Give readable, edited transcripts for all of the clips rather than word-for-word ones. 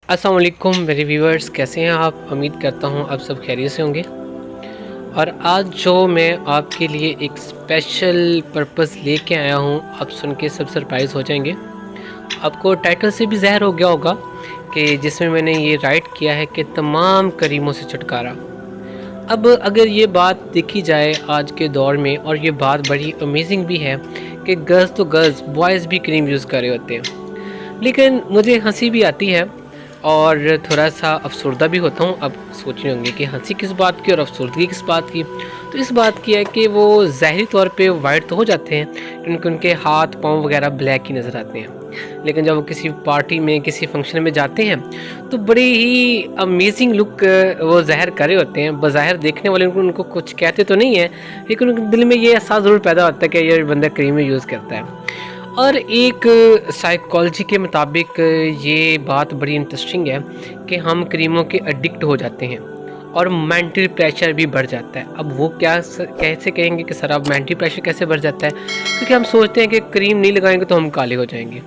अस्सलाम वालेकुम मेरे व्यूअर्स, कैसे हैं आप? उम्मीद करता हूँ आप सब खैरियत से होंगे। और आज जो मैं आपके लिए एक स्पेशल पर्पस लेके आया हूँ, आप सुन के सब सरप्राइज़ हो जाएंगे। आपको टाइटल से भी ज़ाहिर हो गया होगा कि जिसमें मैंने ये राइट किया है कि तमाम करीमों से छुटकारा। अब अगर ये बात देखी जाए आज के दौर में, और ये बात बड़ी अमेजिंग भी है कि गर्ल्स तो गर्ल्स, बॉयज़ भी क्रीम यूज़ कर रहे होते हैं। लेकिन मुझे हंसी भी आती है और थोड़ा सा अफसरदा भी होता हूँ। अब सोच रहे होंगे कि हंसी किस बात की और अफसरदगी किस बात की। तो इस बात की है कि वो ज़ाहिरी तौर पे वाइट तो हो जाते हैं क्योंकि उनके हाथ पाँव वगैरह ब्लैक ही नज़र आते हैं। लेकिन जब वो किसी पार्टी में, किसी फंक्शन में जाते हैं तो बड़ी ही अमेजिंग लुक वो ज़ाहिर कर रहे होते हैं। बज़ाहिर देखने वाले उनको कुछ कहते तो नहीं है, लेकिन उनके दिल में ये एहसास ज़रूर पैदा होता है कि ये बंदा क्रीम यूज़ करता है। और एक साइकोलॉजी के मुताबिक ये बात बड़ी इंटरेस्टिंग है कि हम क्रीमों के एडिक्ट हो जाते हैं और मेंटल प्रेशर भी बढ़ जाता है। अब वो कैसे कहेंगे कि सर अब मेंटल प्रेशर कैसे बढ़ जाता है? क्योंकि हम सोचते हैं कि क्रीम नहीं लगाएंगे तो हम काले हो जाएंगे।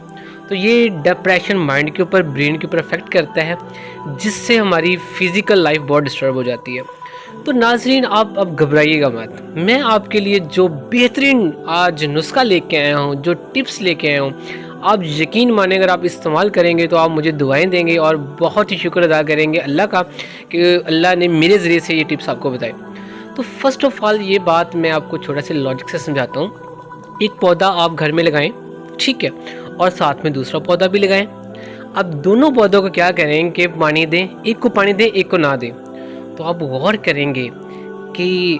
तो ये डिप्रेशन माइंड के ऊपर, ब्रेन के ऊपर अफेक्ट करता है, जिससे हमारी फिज़िकल लाइफ बहुत डिस्टर्ब हो जाती है। तो नाज़रीन, आप अब घबराइएगा मत। मैं आपके लिए जो बेहतरीन आज नुस्खा लेके आया हूँ, जो टिप्स लेके आया हूँ, आप यकीन माने अगर आप इस्तेमाल करेंगे तो आप मुझे दुआएं देंगे और बहुत ही शुक्र अदा करेंगे अल्लाह का कि अल्लाह ने मेरे ज़रिए से ये टिप्स आपको बताए। तो फर्स्ट ऑफ़ ऑल ये बात मैं आपको छोटा सा लॉजिक से समझाता हूँ। एक पौधा आप घर में लगाएं, ठीक है, और साथ में दूसरा पौधा भी लगाएं। अब दोनों पौधों को क्या करें कि पानी दें, एक को पानी दें, एक को ना दें। तो आप गौर करेंगे कि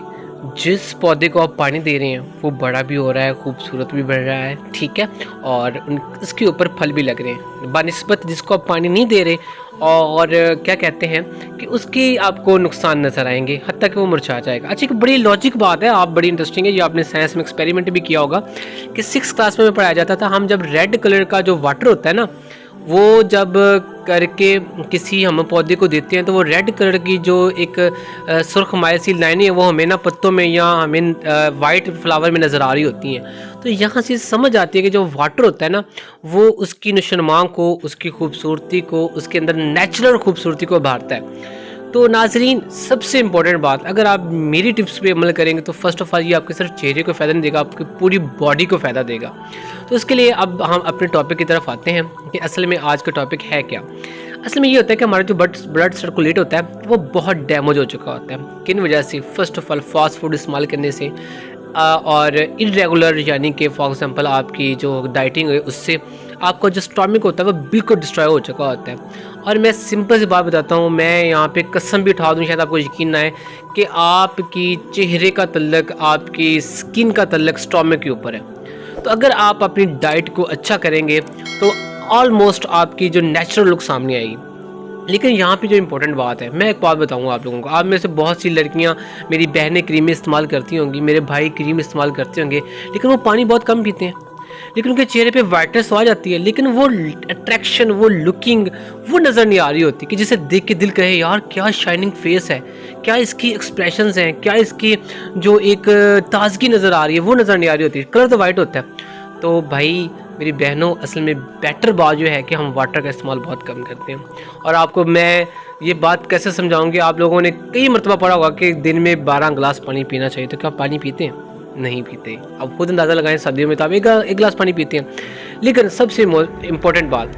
जिस पौधे को आप पानी दे रहे हैं वो बड़ा भी हो रहा है, खूबसूरत भी बढ़ रहा है, ठीक है, और इसके ऊपर फल भी लग रहे हैं बानिस्बत जिसको आप पानी नहीं दे रहे। और क्या कहते हैं कि उसके आपको नुकसान नज़र आएंगे, हत्ता कि वो मुरझा जाएगा। अच्छा, एक बड़ी लॉजिक बात है, आप बड़ी इंटरेस्टिंग है, ये आपने साइंस में एक्सपेरिमेंट भी किया होगा कि 6th क्लास में पढ़ाया जाता था। हम जब रेड कलर का जो वाटर होता है ना, वो जब करके किसी हम पौधे को देते हैं तो वो रेड कलर की जो एक सुर्ख माय सी लाइनें हैं वो हमें ना पत्तों में या हमें वाइट फ्लावर में नज़र आ रही होती हैं। तो यहाँ से समझ आती है कि जो वाटर होता है ना, वो उसकी नशोनुमा को, उसकी खूबसूरती को, उसके अंदर नेचुरल खूबसूरती को उभारता है। तो नाजरीन, सबसे इम्पोर्टेंट बात, अगर आप मेरी टिप्स पे अमल करेंगे तो फर्स्ट ऑफ ऑल ये आपके सिर्फ चेहरे को फ़ायदा नहीं देगा, आपकी पूरी बॉडी को फ़ायदा देगा। तो इसके लिए अब हम अपने टॉपिक की तरफ आते हैं कि असल में आज का टॉपिक है क्या। असल में ये होता है कि हमारा जो ब्लड सर्कुलेट होता है वो बहुत डैमेज हो चुका होता है। किन वजह से? First of all fast food इस्तेमाल करने से, और इरेगुलर, यानी कि फॉर एग्जांपल आपकी जो डाइटिंग है उससे आपका जो स्टॉमिक होता है वो बिल्कुल डिस्ट्रॉय हो चुका होता है। और मैं सिंपल सी बात बताता हूँ, मैं यहाँ पे कसम भी उठा दूँ, शायद आपको यकीन ना आए, कि आपकी चेहरे का तल्लक, आपकी स्किन का तल्लक स्टॉमिक के ऊपर है। तो अगर आप अपनी डाइट को अच्छा करेंगे तो ऑलमोस्ट आपकी जो नेचुरल लुक सामने आएगी। लेकिन यहाँ पे जो इम्पोर्टेंट बात है, मैं एक बात बताऊँगा आप लोगों को। आप में से बहुत सी लड़कियाँ, मेरी बहनें क्रीम इस्तेमाल करती होंगी, मेरे भाई क्रीम इस्तेमाल करते होंगे, लेकिन वो पानी बहुत कम पीते हैं। लेकिन उनके चेहरे पे वाइटनेस तो आ जाती है, लेकिन वो अट्रैक्शन, वो लुकिंग, वो नज़र नहीं आ रही होती कि जिसे देख के दिल कहे यार क्या शाइनिंग फेस है, क्या इसकी एक्सप्रेशंस हैं, क्या इसकी जो एक ताजगी नज़र आ रही है वो नज़र नहीं आ रही होती। कलर तो वाइट होता है। तो भाई मेरी बहनों, असल में बेटर बात जो है कि हम वाटर का इस्तेमाल बहुत कम करते हैं। और आपको मैं ये बात कैसे समझाऊंगी, आप लोगों ने कई मरतबा पढ़ा होगा कि दिन में 12 गिलास पानी पीना चाहिए। तो क्या पानी पीते हैं? नहीं पीते। अब खुद अंदाज़ा लगाएं, सर्दियों में तो आप एक गिलास पानी पीते हैं। लेकिन सबसे इम्पोर्टेंट बात,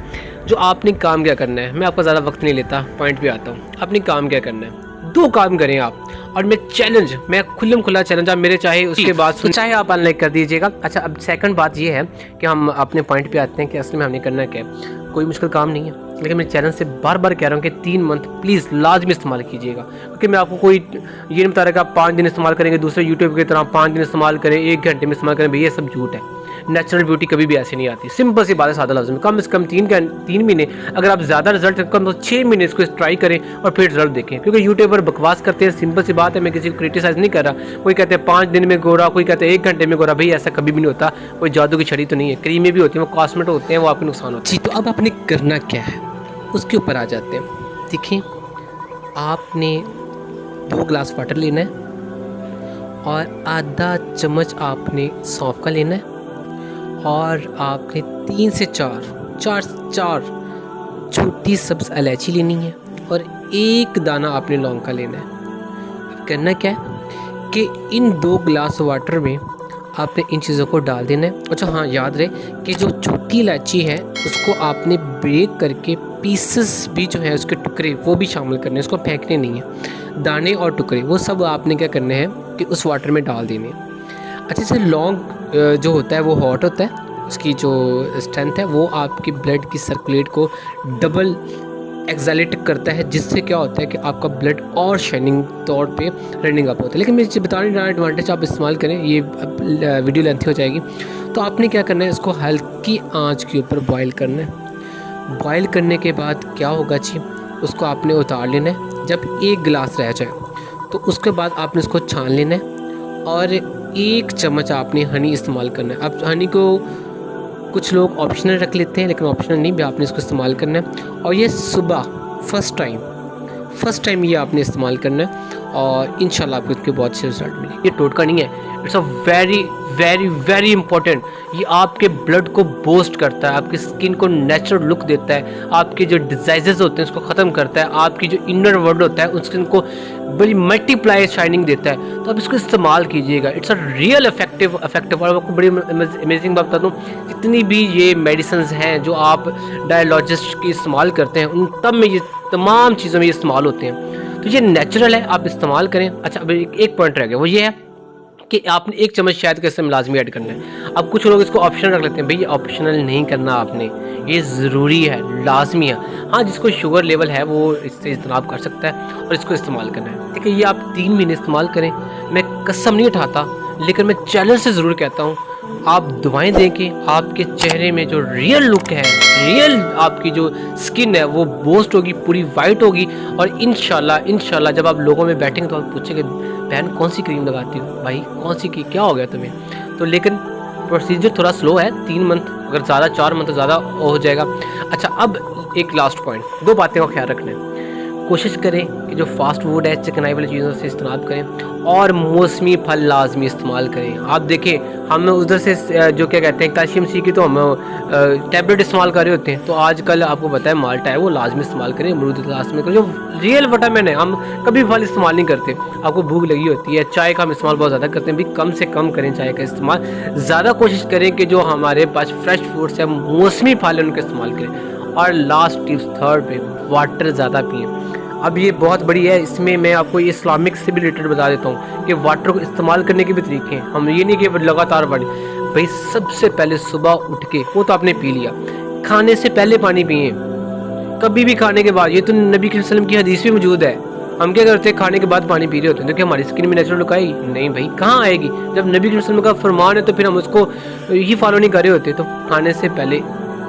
जो आपने काम क्या करना है, मैं आपका ज़्यादा वक्त नहीं लेता, पॉइंट पे आता हूँ। आपने काम क्या करना है, 2 काम करें आप। और मैं खुल्लम खुला चैलेंज, आप मेरे चाहे उसके बाद चाहे आप अनलाइक कर दीजिएगा। अच्छा, अब सेकंड बात ये है कि हम अपने पॉइंट पे आते हैं कि असल में हमने करना क्या है। कोई मुश्किल काम नहीं है, लेकिन मैं चैलेंज से बार बार कह रहा हूँ कि 3 मंथ प्लीज़ लाजमी इस्तेमाल कीजिएगा। क्योंकि मैं आपको कोई ये नहीं बता रहा कि आप 5 दिन इस्तेमाल करेंगे, दूसरे यूट्यूब की तरह 5 दिन इस्तेमाल करें, 1 घंटे में इस्तेमाल करें, भैया सब झूठ है। नेचुरल ब्यूटी कभी भी ऐसे नहीं आती। सिंपल सी बात है, सादा लफ्ज़ में, कम से कम 3 महीने, अगर आप ज़्यादा रिजल्ट कम तो 6 महीने इसको ट्राई करें और फिर रिजल्ट देखें। क्योंकि यूट्यूब पर बकवास करते हैं, सिंपल सी बात है, मैं किसी को क्रिटिसाइज़ नहीं कर रहा। कोई कहते हैं 5 दिन में गोरा, कोई कहते हैं 1 घंटे में गोरा। भाई ऐसा कभी भी नहीं होता, कोई जादू की छड़ी तो नहीं है। क्रीमें भी होती हैं, वो कॉस्मेटिक होते हैं, वो आपके नुकसान होते हैं। जी, तो अब आपने करना क्या है उसके ऊपर आ जाते हैं। देखिए, आपने 2 गिलास वाटर लेना है और आधा चम्मच आपने सौंफ का लेना है, और आपने 3 से 4 छोटी सब्ज़ इलायची लेनी है और 1 दाना आपने लौंग का लेना है। अब करना क्या है कि इन 2 गिलास वाटर में आपने इन चीज़ों को डाल देना है। अच्छा हाँ, याद रहे कि जो छोटी इलायची है उसको आपने ब्रेक करके पीसेस भी जो है उसके टुकड़े वो भी शामिल करने हैं, उसको फेंकने नहीं है। दाने और टुकड़े वो सब आपने क्या करने हैं कि उस वाटर में डाल देने हैं। अच्छे से लौंग जो होता है वो हॉट होता है, उसकी जो स्ट्रेंथ है वो आपकी ब्लड की सर्कुलेट को डबल एक्सैलेट करता है, जिससे क्या होता है कि आपका ब्लड और शाइनिंग तौर पे रनिंग अप होता है। लेकिन मैं बता रही हूँ एडवांटेज आप इस्तेमाल करें, ये वीडियो लेंथी हो जाएगी। तो आपने क्या करना है, इसको हल्की आंच के ऊपर बॉईल करना है। बॉईल करने के बाद क्या होगा जी, उसको आपने उतार लेना है। जब 1 गिलास रह जाए तो उसके बाद आपने उसको छान लेना है और 1 चम्मच आपने हनी इस्तेमाल करना है। अब हनी को कुछ लोग ऑप्शनल रख लेते हैं, लेकिन ऑप्शनल नहीं भी, आपने इसको इस्तेमाल करना है। और ये सुबह फर्स्ट टाइम ये आपने इस्तेमाल करना है और इंशाल्लाह आपको इसके बहुत अच्छे रिजल्ट मिलेंगे। ये टोटका नहीं है, it's a very very very important. ये आपके ब्लड को बूस्ट करता है, आपकी स्किन को नेचुरल लुक देता है, आपके जो डिजीजेस होते हैं उसको ख़त्म करता है, आपकी जो इनर वर्ल्ड होता है उसको इनको बड़ी मल्टीप्लाई शाइनिंग देता है। तो आप इसको इस्तेमाल कीजिएगा, इट्स अ रियल इफेक्टिव। और आपको बड़ी अमेजिंग बात बता दूँ, जितनी भी ये मेडिसिन हैं जो आप डायलॉजिस्ट की इस्तेमाल करते हैं उन तब में ये तमाम चीज़ों में ये इस्तेमाल होते हैं। तो ये नेचुरल है, आप इस्तेमाल करें। अच्छा, अब एक पॉइंट रह गया, वो ये है कि आपने 1 चम्मच शहद का इसमें लाजमी ऐड करना है। अब कुछ लोग इसको ऑप्शनल रख लेते हैं, भाई ये ऑप्शनल नहीं करना आपने, ये ज़रूरी है, लाजमी है। हाँ, जिसको शुगर लेवल है वो इससे इज्तनाब कर सकता है और इसको इस्तेमाल करना है। देखिए, ये आप 3 महीने इस्तेमाल करें, मैं कसम नहीं उठाता, लेकिन मैं चैलेंज से ज़रूर कहता हूँ, आप दवाएं दें कि आपके चेहरे में जो रियल लुक है, रियल आपकी जो स्किन है वो बूस्ट होगी, पूरी वाइट होगी। और इंशाल्लाह जब आप लोगों में बैठेंगे तो आप पूछेंगे, बहन कौन सी क्रीम लगाती हो, भाई कौन सी की, क्या हो गया तुम्हें। तो लेकिन प्रोसीजर थोड़ा स्लो है, 3 मंथ, अगर ज़्यादा 4 मंथ ज़्यादा हो जाएगा। अच्छा, अब एक लास्ट पॉइंट, 2 बातें का ख्याल रखना है। कोशिश करें कि जो फास्ट फूड है, चिकनाई वाली चीज़ों से इस्तेमाल करें और मौसमी फल लाजमी इस्तेमाल करें। आप देखें, हम उधर से जो क्या कहते हैं कैल्शियम सी की तो हम टैबलेट इस्तेमाल कर रहे होते हैं। तो आजकल आपको पता है माल्टा है, वो लाजमी इस्तेमाल करें, अमरूद लाजमी करें, जो रियल विटामिन है। हम कभी फल इस्तेमाल नहीं करते, आपको भूख लगी होती है, चाय का हम इस्तेमाल बहुत ज़्यादा करते हैं, भी कम से कम करें चाय का इस्तेमाल। ज़्यादा कोशिश करें कि जो हमारे पास फ्रेश फ्रूट्स है, मौसमी फल है, उनका इस्तेमाल करें। और लास्ट टिप्स, थर्ड पे, वाटर ज़्यादा पिएँ। अब ये बहुत बड़ी है, इसमें मैं आपको ये इस्लामिक से भी रिलेटेड बता देता हूँ कि वाटर को इस्तेमाल करने के भी तरीके हैं। हम ये नहीं कि लगातार पानी, भाई सबसे पहले सुबह उठ के, वो तो आपने पी लिया, खाने से पहले पानी पिए, कभी भी खाने के बाद। ये तो नबी के वसल्लम की हदीस भी मौजूद है। हम क्या करते हैं, खाने के बाद पानी पी रहे होते हैं, तो क्या हमारी स्किन में नेचुरल लुक आएगी? नहीं भाई, कहाँ आएगी। जब नबी के वसल्लम का फरमान है तो फिर हम उसको ही फॉलो नहीं कर रहे होते। तो खाने से पहले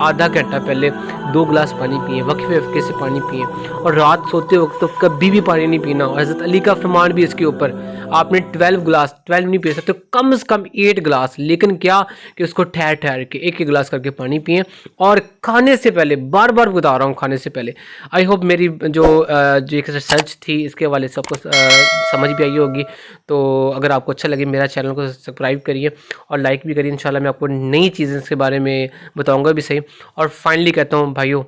आधा घंटा पहले 2 गिलास पानी पिए, वक्फे वक्फे से पानी पिए। और रात सोते वक्त तो कभी भी पानी नहीं पीना। और हज़रत अली का फरमान भी इसके ऊपर, आपने 12 गिलास, 12 नहीं पी सकते, कम से कम 8 गिलास, लेकिन क्या कि उसको ठहर ठहर के 1 गिलास करके पानी पिए। और खाने से पहले, बार बार बता रहा हूँ, खाने से पहले। आई होप मेरी जो एक रिसर्च थी इसके हवाले से आपको समझ भी आई होगी। तो अगर आपको अच्छा लगे, मेरा चैनल को सब्सक्राइब करिए और लाइक भी करिए। इंशाल्लाह मैं आपको नई चीज़ें इसके बारे में बताऊँगा भी सही। और फाइनली कहता हूँ भाइयों,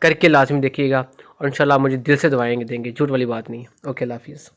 करके लाजमी देखिएगा और इंशाल्लाह मुझे दिल से दुआएं देंगे, झूठ वाली बात नहीं है। ओके, अल्लाह हाफिज़।